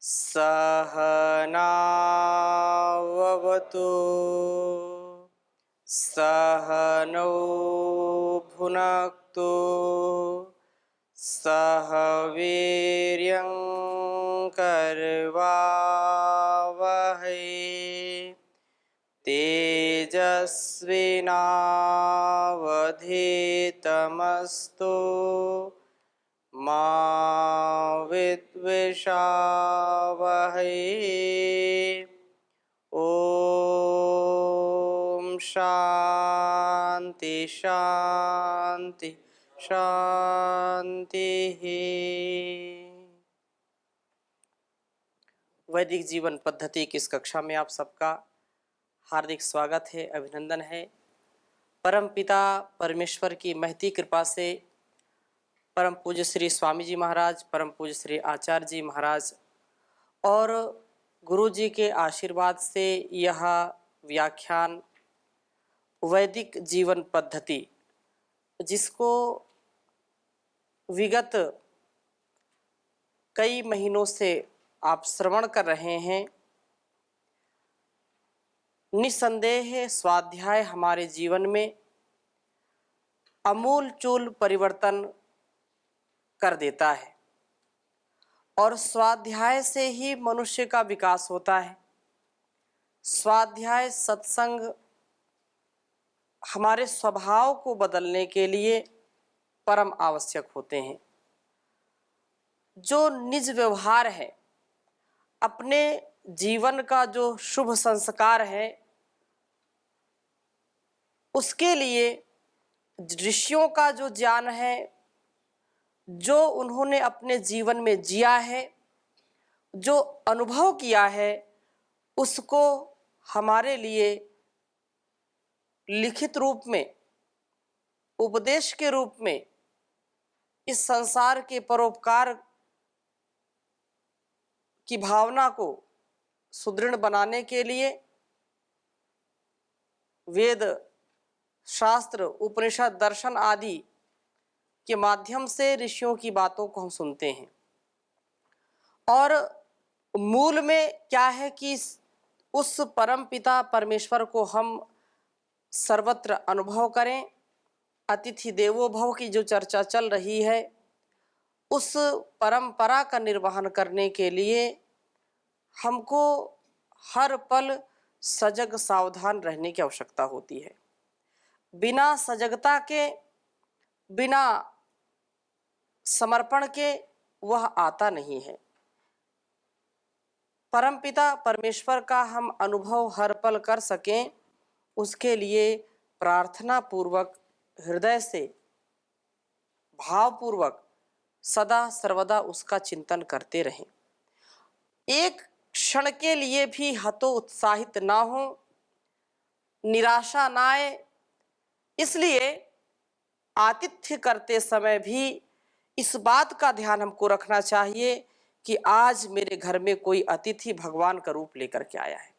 सहनाववतु सहनौ भुनक्तु सह वीर्यं करवावहै तेजस्विनावधीतमस्तु मा विद्विषावहै। ओम शांति शांति शांति। वैदिक जीवन पद्धति की इस कक्षा में आप सबका हार्दिक स्वागत है, अभिनंदन है। परम पिता परमेश्वर की महती कृपा से परम पूज्य श्री स्वामी जी महाराज, परम पूज्य श्री आचार्य जी महाराज और गुरु जी के आशीर्वाद से यह व्याख्यान वैदिक जीवन पद्धति, जिसको विगत कई महीनों से आप श्रवण कर रहे हैं, निसंदेह स्वाध्याय हमारे जीवन में अमूलचूल परिवर्तन कर देता है और स्वाध्याय से ही मनुष्य का विकास होता है। स्वाध्याय सत्संग हमारे स्वभाव को बदलने के लिए परम आवश्यक होते हैं। जो निज व्यवहार है, अपने जीवन का जो शुभ संस्कार है, उसके लिए ऋषियों का जो ज्ञान है, जो उन्होंने अपने जीवन में जिया है, जो अनुभव किया है, उसको हमारे लिए लिखित रूप में, उपदेश के रूप में इस संसार के परोपकार की भावना को सुदृढ़ बनाने के लिए वेद, शास्त्र, उपनिषद, दर्शन आदि के माध्यम से ऋषियों की बातों को हम सुनते हैं। और मूल में क्या है कि उस परम पिता परमेश्वर को हम सर्वत्र अनुभव करें। अतिथि देवो भव की जो चर्चा चल रही है, उस परंपरा का निर्वहन करने के लिए हमको हर पल सजग सावधान रहने की आवश्यकता होती है। बिना सजगता के, बिना समर्पण के वह आता नहीं है। परमपिता परमेश्वर का हम अनुभव हर पल कर सकें, उसके लिए प्रार्थना पूर्वक, हृदय से, भावपूर्वक सदा सर्वदा उसका चिंतन करते रहें। एक क्षण के लिए भी हतोत्साहित ना हो, निराशा ना आए। इसलिए आतिथ्य करते समय भी इस बात का ध्यान हमको रखना चाहिए कि आज मेरे घर में कोई अतिथि भगवान का रूप लेकर के आया है।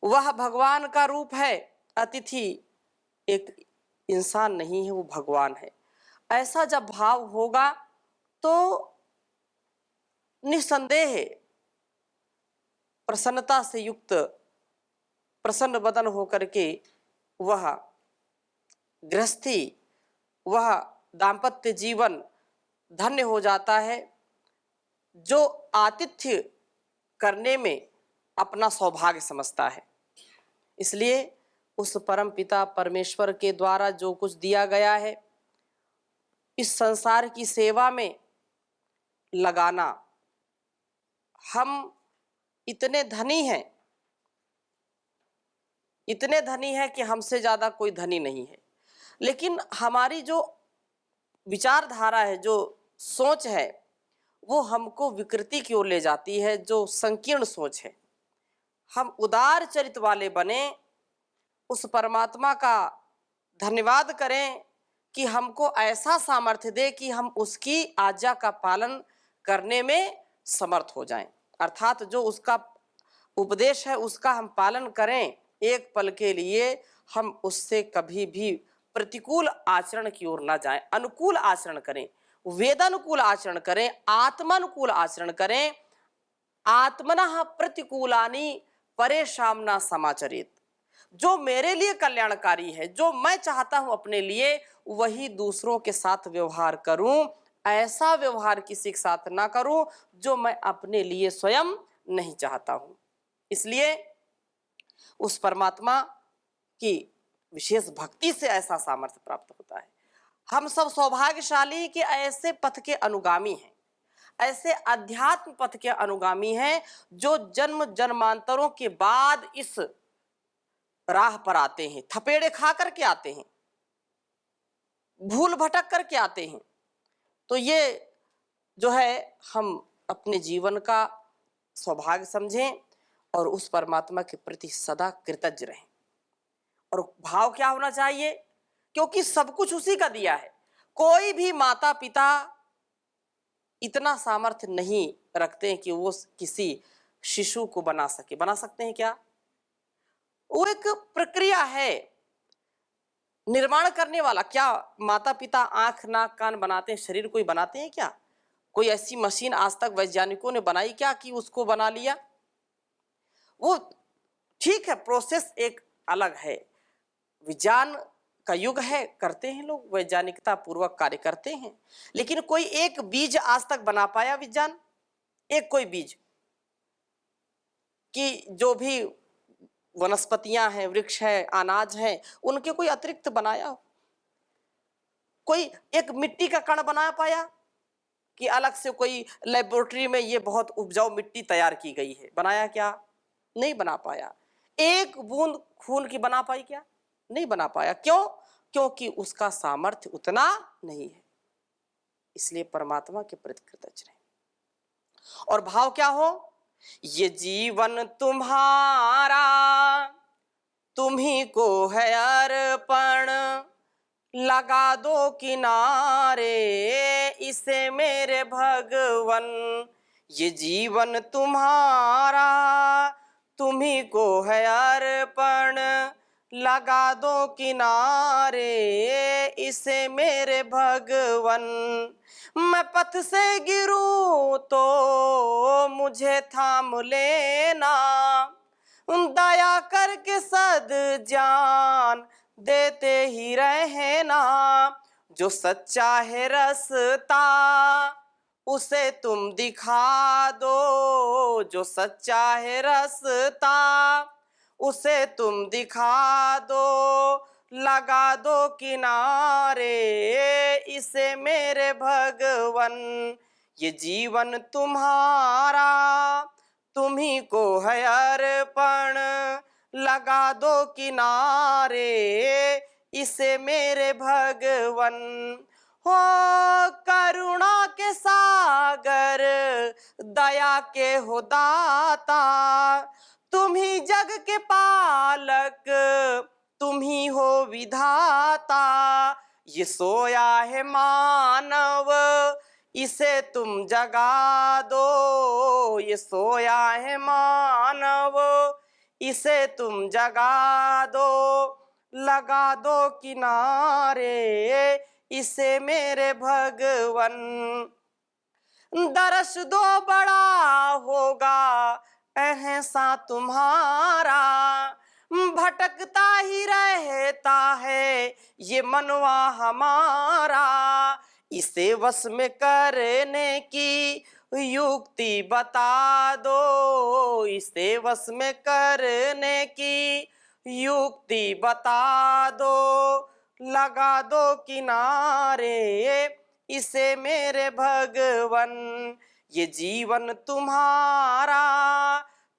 वह भगवान का रूप है। अतिथि एक इंसान नहीं है, वो भगवान है। ऐसा जब भाव होगा तो निसंदेह प्रसन्नता से युक्त, प्रसन्न बदन होकर के वह गृहस्थी, वह दाम्पत्य जीवन धन्य हो जाता है, जो आतिथ्य करने में अपना सौभाग्य समझता है। इसलिए उस परम पिता परमेश्वर के द्वारा जो कुछ दिया गया है, इस संसार की सेवा में लगाना। हम इतने धनी हैं, इतने धनी हैं कि हमसे ज्यादा कोई धनी नहीं है, लेकिन हमारी जो विचारधारा है, जो सोच है, वो हमको विकृति की ओर ले जाती है। जो संकीर्ण सोच है, हम उदार चरित वाले बने, उस परमात्मा का धन्यवाद करें कि हमको ऐसा सामर्थ्य दे कि हम उसकी आज्ञा का पालन करने में समर्थ हो जाएं। अर्थात जो उसका उपदेश है उसका हम पालन करें। एक पल के लिए हम उससे कभी भी प्रतिकूल आचरण की ओर ना जाएं, अनुकूल आचरण करें, वेदानुकूल आचरण करें, आत्मानुकूल आचरण करें। आत्मनः प्रतिकूलानि परेशान समाचरेत। जो मेरे लिए कल्याणकारी है, जो मैं चाहता हूं अपने लिए, वही दूसरों के साथ व्यवहार करूं। ऐसा व्यवहार किसी के साथ ना करूं जो मैं अपने लिए स्वयं नहीं चाहता हूं। इसलिए उस परमात्मा की विशेष भक्ति से ऐसा सामर्थ्य प्राप्त होता है। हम सब सौभाग्यशाली कि ऐसे पथ के अनुगामी हैं, ऐसे अध्यात्म पथ के अनुगामी हैं जो जन्म जन्मांतरों के बाद इस राह पर आते हैं, थपेड़े खा करके आते हैं, भूल भटक करके आते हैं। तो ये जो है हम अपने जीवन का सौभाग्य समझें और उस परमात्मा के प्रति सदा कृतज्ञ रहें। और भाव क्या होना चाहिए? क्योंकि सब कुछ उसी का दिया है। कोई भी माता पिता इतना सामर्थ्य नहीं रखते हैं कि वो किसी शिशु को बना सके। बना सकते हैं क्या? वो एक प्रक्रिया है निर्माण करने वाला। क्या माता पिता आंख नाक कान बनाते हैं, शरीर कोई बनाते हैं क्या? कोई ऐसी मशीन आज तक वैज्ञानिकों ने बनाई क्या कि उसको बना लिया? वो ठीक है, प्रोसेस एक अलग है, विज्ञान का युग है, करते हैं लोग, वैज्ञानिकता पूर्वक कार्य करते हैं। लेकिन कोई एक बीज आज तक बना पाया विज्ञान? एक कोई बीज कि जो भी वनस्पतियां हैं, वृक्ष है, अनाज है, उनके कोई अतिरिक्त बनाया हो? कोई एक मिट्टी का कण बना पाया कि अलग से कोई लेबोरेटरी में ये बहुत उपजाऊ मिट्टी तैयार की गई है? बनाया क्या? नहीं बना पाया। एक बूंद खून की बना पाई क्या? नहीं बना पाया। क्यों? क्योंकि उसका सामर्थ्य उतना नहीं है। इसलिए परमात्मा के प्रति कृतज्ञ रहें। और भाव क्या हो? ये जीवन तुम्हारा, तुम्ही को है अर्पण, लगा दो किनारे इसे मेरे भगवन। ये जीवन तुम्हारा, तुम्ही को है अर्पण, लगा दो किनारे इसे मेरे भगवन। मैं पथ से गिरूं तो मुझे थाम लेना, दया करके सद जान देते ही रहना। जो सच्चा है रास्ता उसे तुम दिखा दो, जो सच्चा है रास्ता उसे तुम दिखा दो, लगा दो किनारे इसे मेरे भगवन। ये जीवन तुम्हारा, तुम्ही को है अर्पण, लगा दो किनारे इसे मेरे भगवन। हो करुणा के सागर, दया के हो दाता, तुम ही जग के पालक, तुम ही हो विधाता। ये सोया है मानव इसे तुम जगा दो, ये सोया है मानव इसे तुम जगा दो, लगा दो किनारे इसे मेरे भगवन। दरस दो बड़ा होगा ऐसा तुम्हारा, भटकता ही रहता है ये मनवा हमारा। इसे वश में करने की युक्ति बता दो, इसे वश में करने की युक्ति बता दो, लगा दो किनारे इसे मेरे भगवन। ये जीवन तुम्हारा,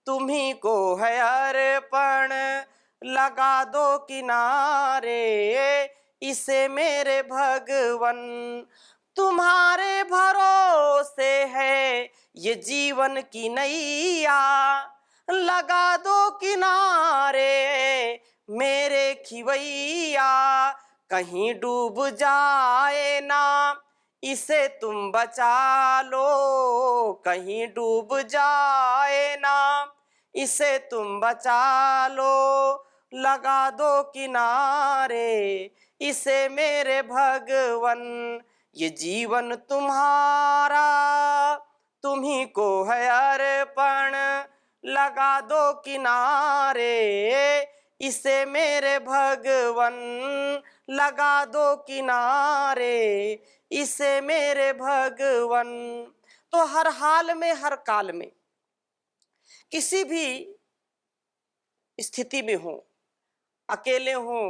तुम्ही को है अर्पण, लगा दो किनारे इसे मेरे भगवन। तुम्हारे भरोसे है ये जीवन की नैया, लगा दो किनारे मेरे खिवैया। कहीं डूब जाए ना इसे तुम बचा लो, कहीं डूब जाए ना इसे तुम बचा लो, लगा दो किनारे इसे मेरे भगवन। ये जीवन तुम्हारा, तुम्ही को है अर्पण, लगा दो किनारे, इसे मेरे भगवन लगा दो किनारे, इसे मेरे भगवन। तो हर हाल में, हर काल में, किसी भी स्थिति में हो, अकेले हो,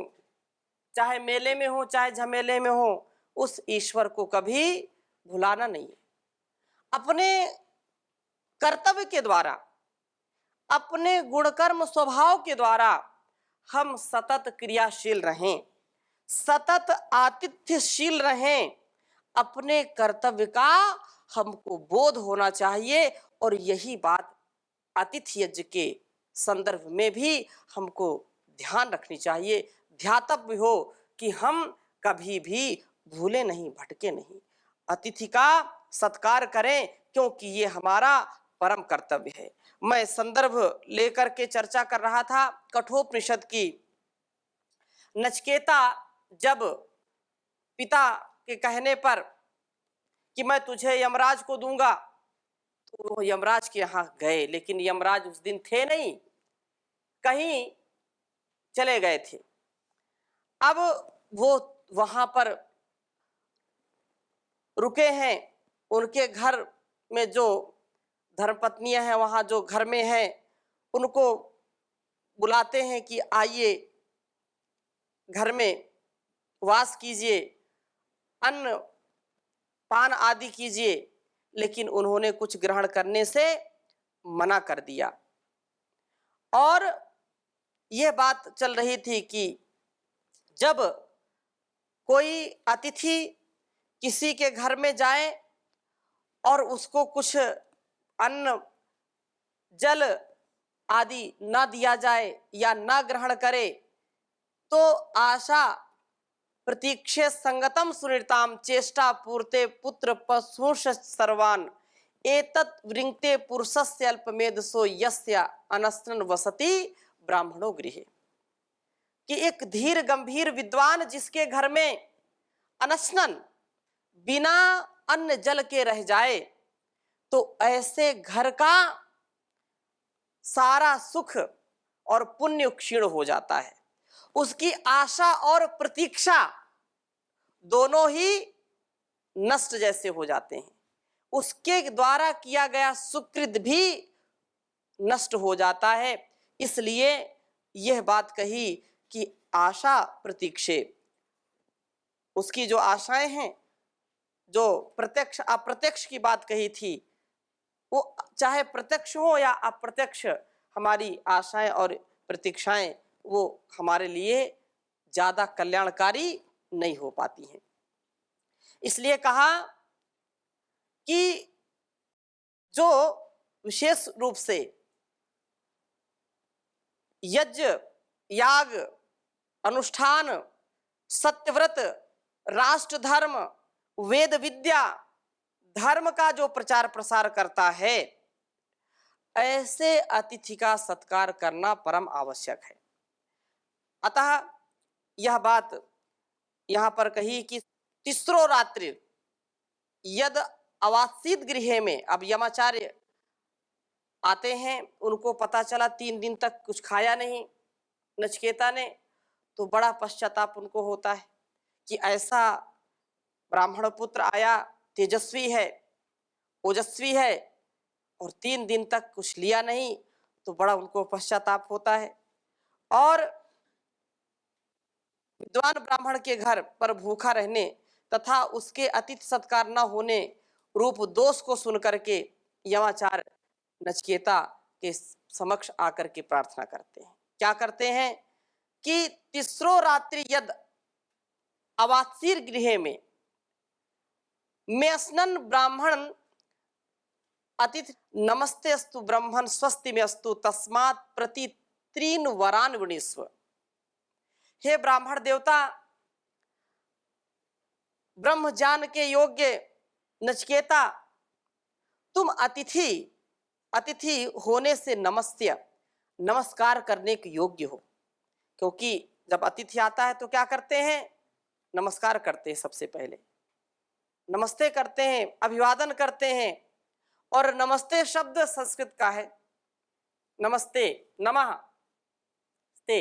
चाहे मेले में हो, चाहे झमेले में हो, उस ईश्वर को कभी भुलाना नहीं है। अपने कर्तव्य के द्वारा, अपने गुणकर्म स्वभाव के द्वारा हम सतत क्रियाशील रहें, सतत आतिथ्यशील रहें। अपने कर्तव्य का हमको बोध होना चाहिए, और यही बात अतिथि यज्ञ के संदर्भ में भी हमको ध्यान रखनी चाहिए, ध्यातव्य हो कि हम कभी भी भूले नहीं, भटके नहीं, अतिथि का सत्कार करें, क्योंकि ये हमारा परम कर्तव्य है। मैं संदर्भ लेकर के चर्चा कर रहा था कठोपनिषद की। नचिकेता जब पिता के कहने पर कि मैं तुझे यमराज को दूंगा, तो वो यमराज के यहाँ गए, लेकिन यमराज उस दिन थे नहीं, कहीं चले गए थे। अब वो वहां पर रुके हैं, उनके घर में जो धर्मपत्नियां हैं, वहां जो घर में हैं, उनको बुलाते हैं कि आइए घर में वास कीजिए, अन्न पान आदि कीजिए, लेकिन उन्होंने कुछ ग्रहण करने से मना कर दिया। और यह बात चल रही थी कि जब कोई अतिथि किसी के घर में जाए और उसको कुछ अन्न जल आदि न दिया जाए या न ग्रहण करे, तो आशा प्रतीक्षे संगतम सुनिताम चेष्टा पूर्ते पुत्र पशुष सर्वान एतत् वृंगते पुरुषस्य अल्पमेधसो यस्य अनशन वसति ब्राह्मणो गृहे। कि एक धीर गंभीर विद्वान जिसके घर में अनशन, बिना अन्न जल के रह जाए, तो ऐसे घर का सारा सुख और पुण्य क्षीण हो जाता है। उसकी आशा और प्रतीक्षा दोनों ही नष्ट जैसे हो जाते हैं, उसके द्वारा किया गया सुकृत भी नष्ट हो जाता है। इसलिए यह बात कही कि आशा प्रतीक्षे, उसकी जो आशाएं हैं, जो प्रत्यक्ष अप्रत्यक्ष की बात कही थी, वो चाहे प्रत्यक्ष हो या अप्रत्यक्ष, हमारी आशाएं और प्रतीक्षाएं वो हमारे लिए ज्यादा कल्याणकारी नहीं हो पाती हैं। इसलिए कहा कि जो विशेष रूप से यज्ञ, याग, अनुष्ठान, सत्यव्रत, राष्ट्र धर्म, वेद विद्या, धर्म का जो प्रचार प्रसार करता है, ऐसे अतिथि का सत्कार करना परम आवश्यक है। अतः यह बात यहाँ पर कही कि तीसरो रात्रि यद अवासीत गृह में, अब यमाचार्य आते हैं, उनको पता चला 3 दिन तक कुछ खाया नहीं नचिकेता ने, तो बड़ा पश्चाताप उनको होता है कि ऐसा ब्राह्मण पुत्र आया, तेजस्वी है, ओजस्वी है, और 3 दिन तक कुछ लिया नहीं, तो बड़ा उनको पश्चाताप होता है। और विद्वान ब्राह्मण के घर पर भूखा रहने तथा उसके अतिथि सत्कार न होने रूप दोष को सुनकर के यमाचार्य नचिकेता के समक्ष आकर के प्रार्थना करते हैं। क्या करते हैं कि तीसरो रात्रि यद अवासीर गृह में स्नन ब्राह्मण अतिथि नमस्ते अस्तु ब्रह्मण स्वस्ति में अस्तु तस्मात् प्रति 3 वरान वृणीस्व। हे ब्राह्मण देवता, ब्रह्म ज्ञान के योग्य नचिकेता, तुम अतिथि होने से नमस्कार करने के योग्य हो। क्योंकि जब अतिथि आता है तो क्या करते हैं? नमस्कार करते हैं, सबसे पहले नमस्ते करते हैं, अभिवादन करते हैं, और नमस्ते शब्द संस्कृत का है, नमस्ते, नमः ते।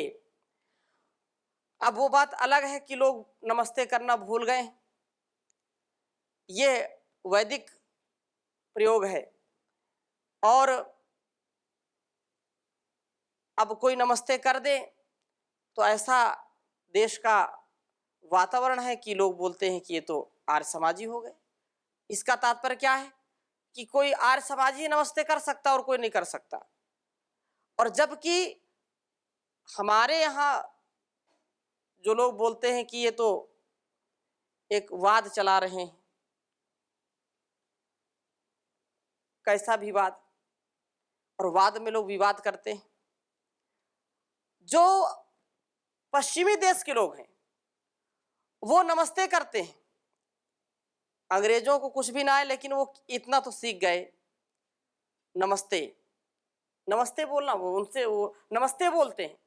अब वो बात अलग है कि लोग नमस्ते करना भूल गए, ये वैदिक प्रयोग है। और अब कोई नमस्ते कर दे तो ऐसा देश का वातावरण है कि लोग बोलते हैं कि ये तो आर्य समाजी हो गए। इसका तात्पर्य क्या है कि कोई आर्य समाजी नमस्ते कर सकता और कोई नहीं कर सकता। और जबकि हमारे यहाँ जो लोग बोलते हैं कि ये तो एक वाद चला रहे हैं, कैसा भी वाद, और वाद में लोग विवाद करते हैं। जो पश्चिमी देश के लोग हैं वो नमस्ते करते हैं, अंग्रेजों को कुछ भी ना आए लेकिन वो इतना तो सीख गए, नमस्ते, नमस्ते बोलना, वो उनसे वो नमस्ते बोलते हैं।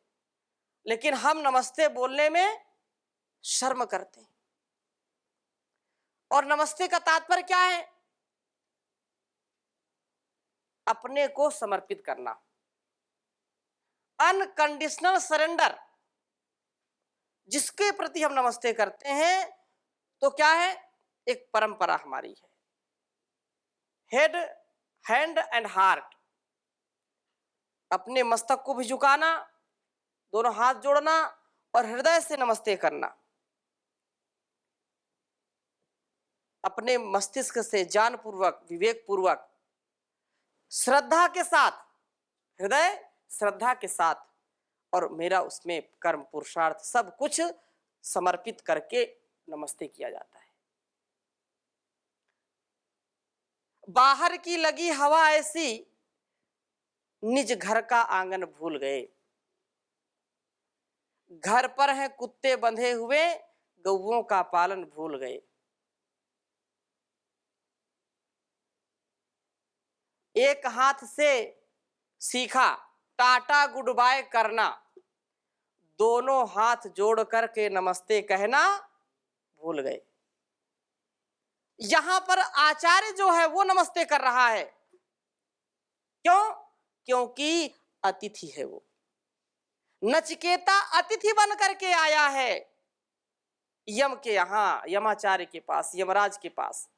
लेकिन हम नमस्ते बोलने में शर्म करते हैं। और नमस्ते का तात्पर्य क्या है? अपने को समर्पित करना, अनकंडीशनल सरेंडर। जिसके प्रति हम नमस्ते करते हैं तो क्या है, एक परंपरा हमारी है, हेड, हैंड एंड हार्ट। अपने मस्तक को भी झुकाना, दोनों हाथ जोड़ना और हृदय से नमस्ते करना। अपने मस्तिष्क से जानपूर्वक, विवेक पूर्वक, श्रद्धा के साथ, हृदय श्रद्धा के साथ, और मेरा उसमें कर्म पुरुषार्थ सब कुछ समर्पित करके नमस्ते किया जाता है। बाहर की लगी हवा ऐसी, निज घर का आंगन भूल गए। घर पर हैं कुत्ते बंधे हुए, गौओं का पालन भूल गए। एक हाथ से सीखा टाटा गुड बाय करना, दोनों हाथ जोड़ करके नमस्ते कहना भूल गए। यहां पर आचार्य जो है वो नमस्ते कर रहा है, क्यों? क्योंकि अतिथि है वो। नचिकेता अतिथि बन करके आया है यम के यहाँ, यमाचार्य के पास, यमराज के पास।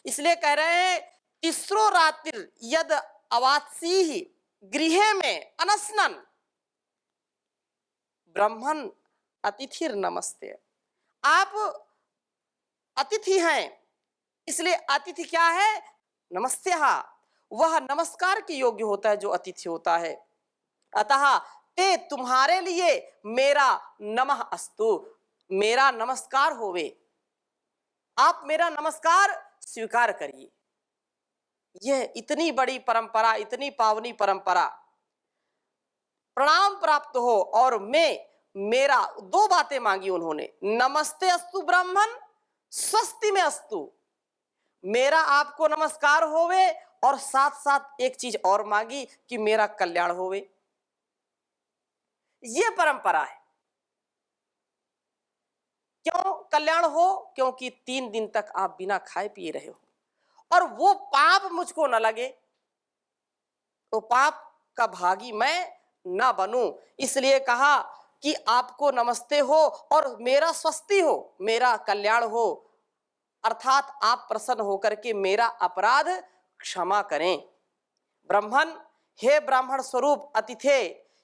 इसलिए कह रहे हैं तीसरो रात्रि यद अवात्सी गृह में अनस्नन ब्रह्मन अतिथिर नमस्ते। आप अतिथि हैं, इसलिए अतिथि क्या है, नमस्ते। वह नमस्कार के योग्य होता है जो अतिथि होता है। अतः ते तुम्हारे लिए मेरा नमः अस्तु, मेरा नमस्कार होवे, आप मेरा नमस्कार स्वीकार करिए। यह इतनी बड़ी परंपरा, इतनी पावनी परंपरा, प्रणाम प्राप्त हो। और मेरा दो बातें मांगी उन्होंने, नमस्ते अस्तु ब्राह्मण, स्वस्ति में अस्तु, मेरा आपको नमस्कार होवे, और साथ साथ एक चीज और मांगी कि मेरा कल्याण होवे। यह परंपरा है। क्यों कल्याण हो? क्योंकि 3 दिन तक आप बिना खाए पिए रहे हो, और वो पाप मुझको न लगे, तो पाप का भागी मैं ना बनूं। इसलिए कहा कि आपको नमस्ते हो और मेरा स्वस्ति हो, मेरा कल्याण हो, अर्थात आप प्रसन्न होकर के मेरा अपराध क्षमा करें। ब्राह्मण, हे ब्राह्मण स्वरूप अतिथे,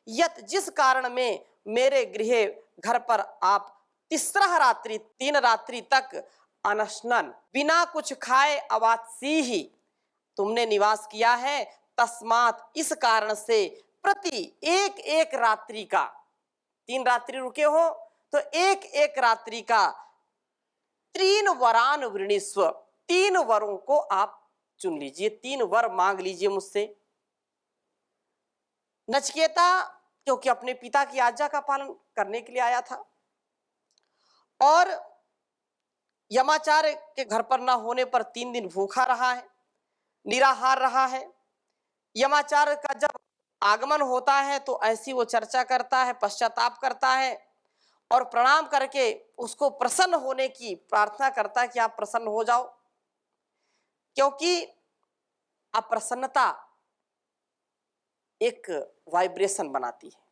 यत जिस कारण में मेरे गृह घर पर आप तीसरा रात्रि, 3 रात्रि तक अनशनन, बिना कुछ खाए अवात्सी ही तुमने निवास किया है, तस्मात इस कारण से प्रति एक एक रात्रि का, 3 रात्रि रुके हो तो एक एक रात्रि का 3 वरान वृणीस्व, 3 वरों को आप चुन लीजिए, 3 वर मांग लीजिए मुझसे। नचिकेता क्योंकि अपने पिता की आज्ञा का पालन करने के लिए आया था, और यमाचार्य के घर पर ना होने पर 3 दिन भूखा रहा है, निराहार रहा है। यमाचार्य का जब आगमन होता है तो ऐसी वो चर्चा करता है, पश्चाताप करता है, और प्रणाम करके उसको प्रसन्न होने की प्रार्थना करता है कि आप प्रसन्न हो जाओ, क्योंकि अप्रसन्नता एक वाइब्रेशन बनाती है।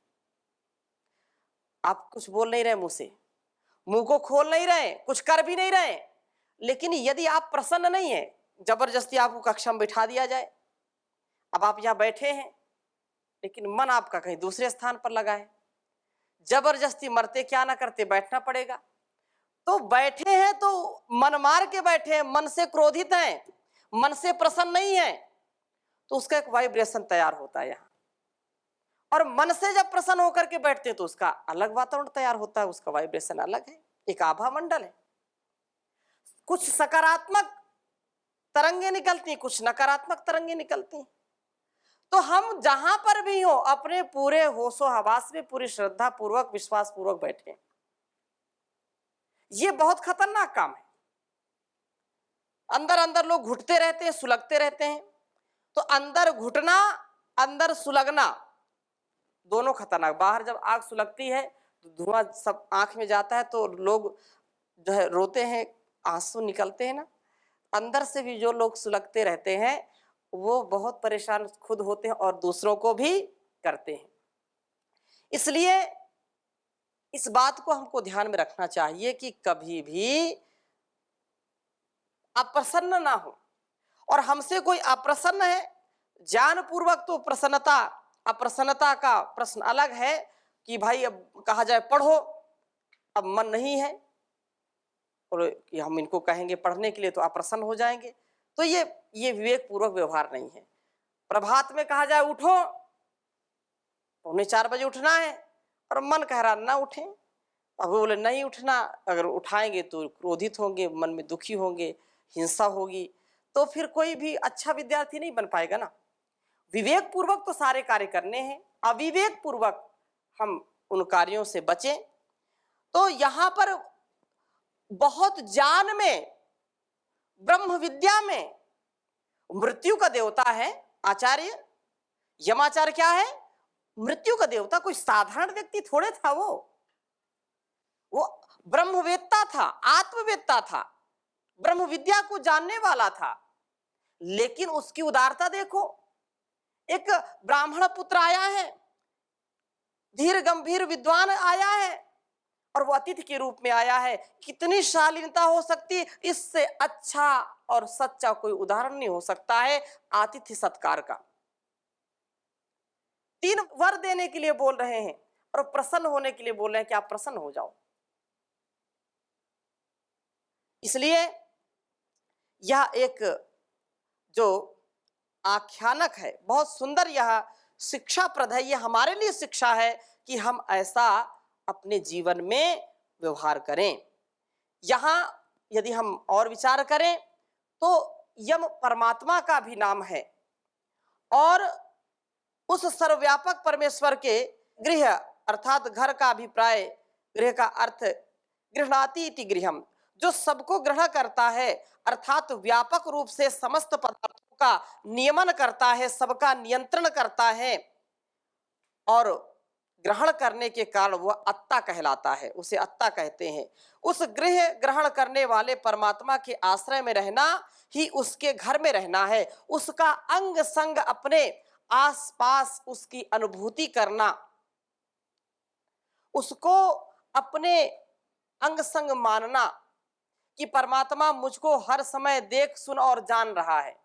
आप कुछ बोल नहीं रहे मुंह से, मुंह को खोल नहीं रहे, कुछ कर भी नहीं रहे, लेकिन यदि आप प्रसन्न नहीं है, जबरदस्ती आपको कक्षा में बिठा दिया जाए, अब आप यहाँ बैठे हैं लेकिन मन आपका कहीं दूसरे स्थान पर लगा है, जबरदस्ती मरते क्या ना करते बैठना पड़ेगा। तो बैठे हैं तो मन मार के बैठे हैं, मन से क्रोधित हैं, मन से प्रसन्न नहीं है, तो उसका एक वाइब्रेशन तैयार होता है यहाँ। और मन से जब प्रसन्न होकर के बैठते हैं तो उसका अलग वातावरण तैयार होता है, उसका वाइब्रेशन अलग है, एक आभा मंडल है। कुछ सकारात्मक तरंगे निकलती हैं, कुछ नकारात्मक तरंगे निकलती हैं। तो हम जहां पर भी हो अपने पूरे होशो हवास में पूरी श्रद्धा पूर्वक विश्वास पूर्वक बैठे। ये बहुत खतरनाक काम है। अंदर अंदर लोग घुटते रहते हैं, सुलगते रहते हैं। तो अंदर घुटना अंदर सुलगना दोनों खतरनाक। बाहर जब आग सुलगती है तो धुआं सब आंख में जाता है तो लोग जो है रोते हैं, आंसू निकलते हैं ना। अंदर से भी जो लोग सुलगते रहते हैं वो बहुत परेशान खुद होते हैं और दूसरों को भी करते हैं। इसलिए इस बात को हमको ध्यान में रखना चाहिए कि कभी भी अप्रसन्न ना हो। और हमसे कोई अप्रसन्न है, ज्ञानपूर्वक तो प्रसन्नता अप्रसन्नता का प्रश्न अलग है कि भाई अब कहा जाए पढ़ो, अब मन नहीं है, और कि हम इनको कहेंगे पढ़ने के लिए तो अप्रसन्न हो जाएंगे, तो ये विवेक पूर्वक व्यवहार नहीं है। प्रभात में कहा जाए उठो, 3:45 बजे उठना है और मन कह रहा ना उठे, अब वो बोले नहीं उठना, अगर उठाएंगे तो क्रोधित होंगे, मन में दुखी होंगे, हिंसा होगी, तो फिर कोई भी अच्छा विद्यार्थी नहीं बन पाएगा ना। विवेक पूर्वक तो सारे कार्य करने हैं, अविवेक पूर्वक हम उन कार्यों से बचें। तो यहाँ पर बहुत ज्ञान में, ब्रह्म विद्या में मृत्यु का देवता है आचार्य। यमाचार्य क्या है? मृत्यु का देवता। कोई साधारण व्यक्ति थोड़े था वो ब्रह्मवेत्ता था, आत्मवेत्ता था, ब्रह्म विद्या को जानने वाला था। लेकिन उसकी उदारता देखो, एक ब्राह्मण पुत्र आया है, धीर गंभीर विद्वान आया है और वो अतिथि के रूप में आया है। कितनी शालीनता हो सकती है, इससे अच्छा और सच्चा कोई उदाहरण नहीं हो सकता है आतिथ्य सत्कार का। 3 वर देने के लिए बोल रहे हैं और प्रसन्न होने के लिए बोल रहे हैं कि आप प्रसन्न हो जाओ। इसलिए यह एक जो आख्यानक है बहुत सुंदर, यह शिक्षाप्रद है, यह हमारे लिए शिक्षा है कि हम ऐसा अपने जीवन में व्यवहार करें। यहाँ यदि हम और विचार करें तो यम परमात्मा का भी नाम है और उस सर्वव्यापक परमेश्वर के गृह अर्थात घर का अभिप्राय, गृह का अर्थ गृह्णाति इति गृहम, जो सबको ग्रहण करता है अर्थात व्यापक रूप से समस्त पदार्थों का नियमन करता है, सबका नियंत्रण करता है और ग्रहण करने के कारण वह अत्ता कहलाता है, उसे अत्ता कहते हैं। उस गृह ग्रहण करने वाले परमात्मा के आश्रय में रहना ही उसके घर में रहना है, उसका अंग संग अपने आसपास उसकी अनुभूति करना, उसको अपने अंग संग मानना कि परमात्मा मुझको हर समय देख सुन और जान रहा है।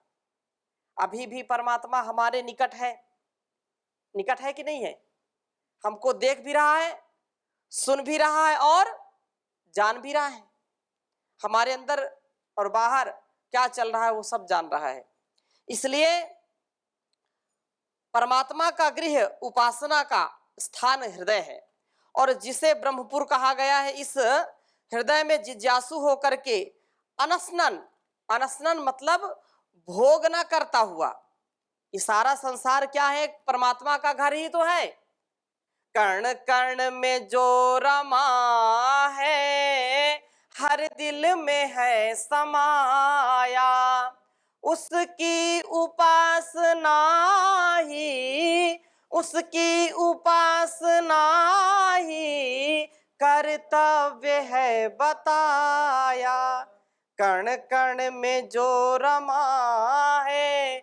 अभी भी परमात्मा हमारे निकट है कि नहीं है? हमको देख भी रहा है, सुन भी रहा है और जान भी रहा है। हमारे अंदर और बाहर क्या चल रहा है वो सब जान रहा है। इसलिए परमात्मा का गृह उपासना का स्थान हृदय है और जिसे ब्रह्मपुर कहा गया है, इस हृदय में जिज्ञासु होकर के अनसनन मतलब भोग न करता हुआ, ये सारा संसार क्या है? परमात्मा का घर ही तो है। कण कण में जो रमा है हर दिल में है समाया, उसकी उपासना ही कर्तव्य है बताया। कण कण में जो रमा है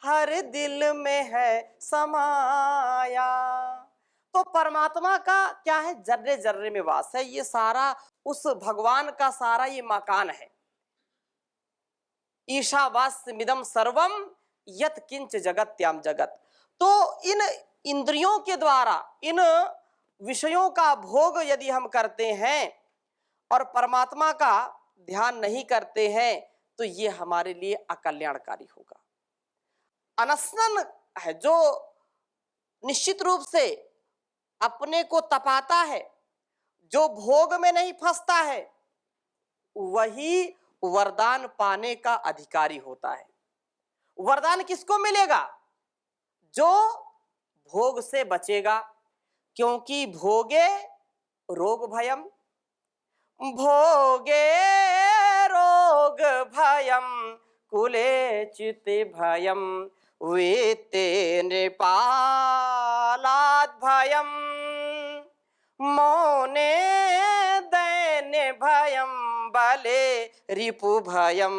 हर दिल में है समाया। तो परमात्मा का क्या है, जर्रे जर्रे में वास है। ये सारा उस भगवान का सारा ये मकान है। ईशावास्यमिदं सर्वम यत् किंच जगत्याम जगत। तो इन इंद्रियों के द्वारा इन विषयों का भोग यदि हम करते हैं और परमात्मा का ध्यान नहीं करते हैं तो ये हमारे लिए अकल्याणकारी होगा। अनशन है जो निश्चित रूप से अपने को तपाता है, जो भोग में नहीं फंसता है, वही वरदान पाने का अधिकारी होता है। वरदान किसको मिलेगा? जो भोग से बचेगा, क्योंकि भोगे रोग भयम, भोगे रोग भयम, कुले चित भयम, वेत्ते नृपालाद भयम, मौने दैन्य भयम, बले रिपु भयम,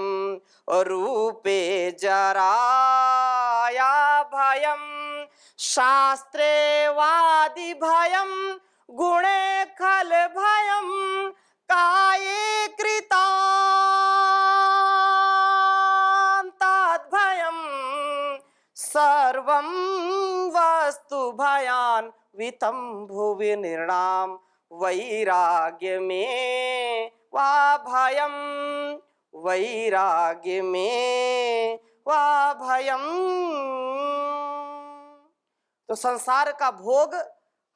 रूपे जराया भयम, शास्त्रे वादि भयम, गुणे खल भयम, काये कृतांताद भयम, सर्वं वस्तु भयान वितम भुवि निर्णाम, वैराग्य में वा भयम, वैराग्य में वा भयम। तो संसार का भोग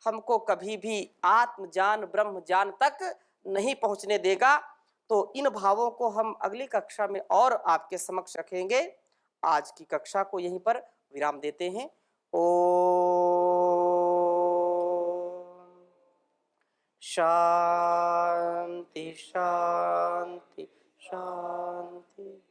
हमको कभी भी आत्म ज्ञान ब्रह्म ज्ञान तक नहीं पहुंचने देगा। तो इन भावों को हम अगली कक्षा में और आपके समक्ष रखेंगे। आज की कक्षा को यहीं पर विराम देते हैं। ओम शांति शांति शांति।